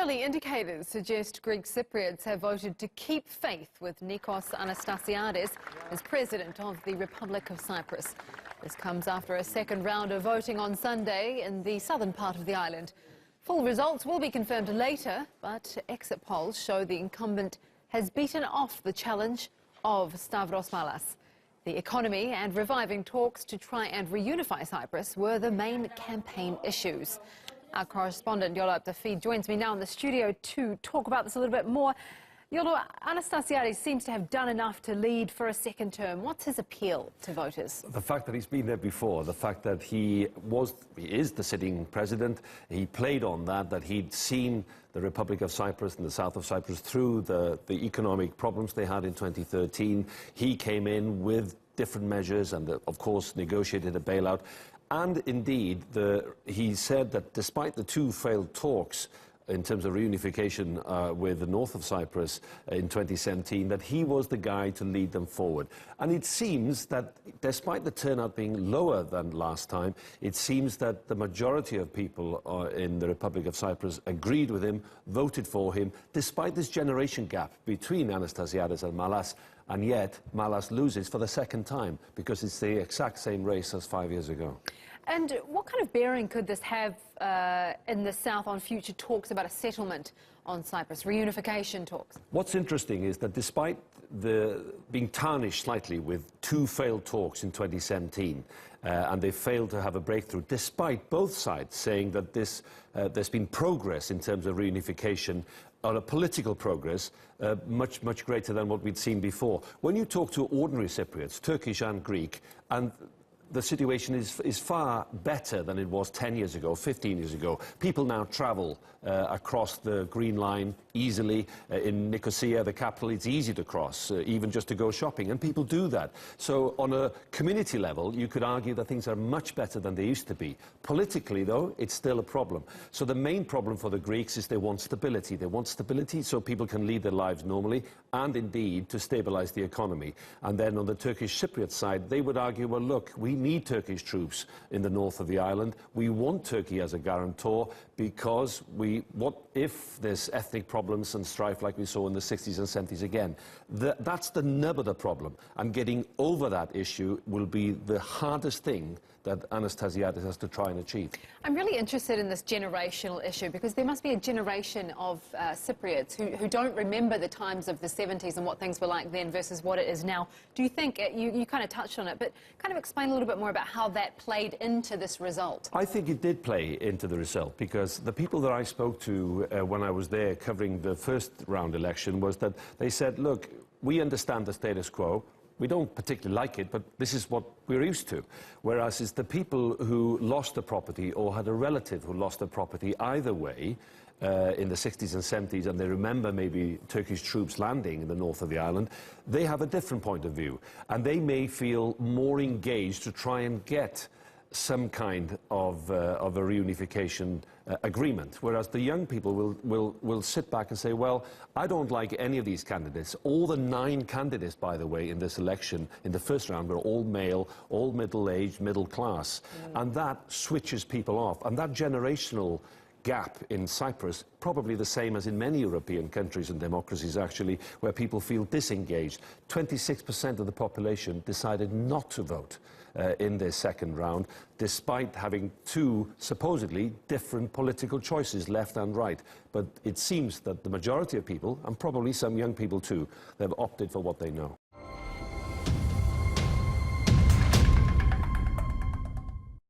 Early indicators suggest Greek Cypriots have voted to keep faith with Nicos Anastasiades as president of the Republic of Cyprus. This comes after a second round of voting on Sunday in the southern part of the island. Full results will be confirmed later, but exit polls show the incumbent has beaten off the challenge of Stavros Malas. The economy and reviving talks to try and reunify Cyprus were the main campaign issues. Our correspondent Iolo Dafydd joins me now in the studio to talk about this a little bit more. Iolo, Anastasiades seems to have done enough to lead for a second term. What's his appeal to voters? The fact that he's been there before, the fact that he is the sitting president, he played on that he'd seen the Republic of Cyprus and the south of Cyprus through the economic problems they had in 2013. He came in with different measures and, of course, negotiated a bailout. And indeed, he said that despite the two failed talks in terms of reunification with the north of Cyprus in 2017, that he was the guy to lead them forward. And it seems that despite the turnout being lower than last time, it seems that the majority of people in the Republic of Cyprus agreed with him, voted for him, despite this generation gap between Anastasiades and Malas. And yet, Malas loses for the second time because it's the exact same race as 5 years ago. And what kind of bearing could this have in the south on future talks about a settlement on Cyprus, reunification talks? What's interesting is that despite being tarnished slightly with two failed talks in 2017, and they failed to have a breakthrough, despite both sides saying that there's been progress in terms of reunification, or a political progress, much greater than what we'd seen before. When you talk to ordinary Cypriots, Turkish and Greek, and the situation is far better than it was 10 years ago, 15 years ago. People now travel across the Green Line easily. In Nicosia, the capital, it's easy to cross, even just to go shopping, and people do that. So on a community level, you could argue that things are much better than they used to be. Politically, though, it's still a problem. So the main problem for the Greeks is they want stability. They want stability so people can lead their lives normally, and indeed to stabilize the economy. And then on the Turkish Cypriot side, they would argue, well, look, we need Turkish troops in the north of the island. We want Turkey as a guarantor because what if there's ethnic problems and strife like we saw in the 60s and 70s again? That's the nub of the problem. And getting over that issue will be the hardest thing that Anastasiades has to try and achieve. I'm really interested in this generational issue because there must be a generation of Cypriots who don't remember the times of the 70s and what things were like then versus what it is now. Do you think, you kind of touched on it, but kind of explain a little bit more about how that played into this result? I think it did play into the result because the people that I spoke to when I was there covering the first round election was that they said, look, we understand the status quo. We don't particularly like it, but this is what we're used to. Whereas it's the people who lost a property or had a relative who lost a property either way in the 60s and 70s, and they remember maybe Turkish troops landing in the north of the island, they have a different point of view. And they may feel more engaged to try and get some kind of a reunification agreement, whereas the young people will sit back and say, well, I don't like any of these candidates. All the 9 candidates, by the way, in this election, in the first round, were all male, all middle-aged, middle class, and that switches people off. And that generational gap in Cyprus, probably the same as in many European countries and democracies actually, where people feel disengaged. 26% of the population decided not to vote in this second round, despite having two supposedly different political choices, left and right. But it seems that the majority of people, and probably some young people too, they've opted for what they know.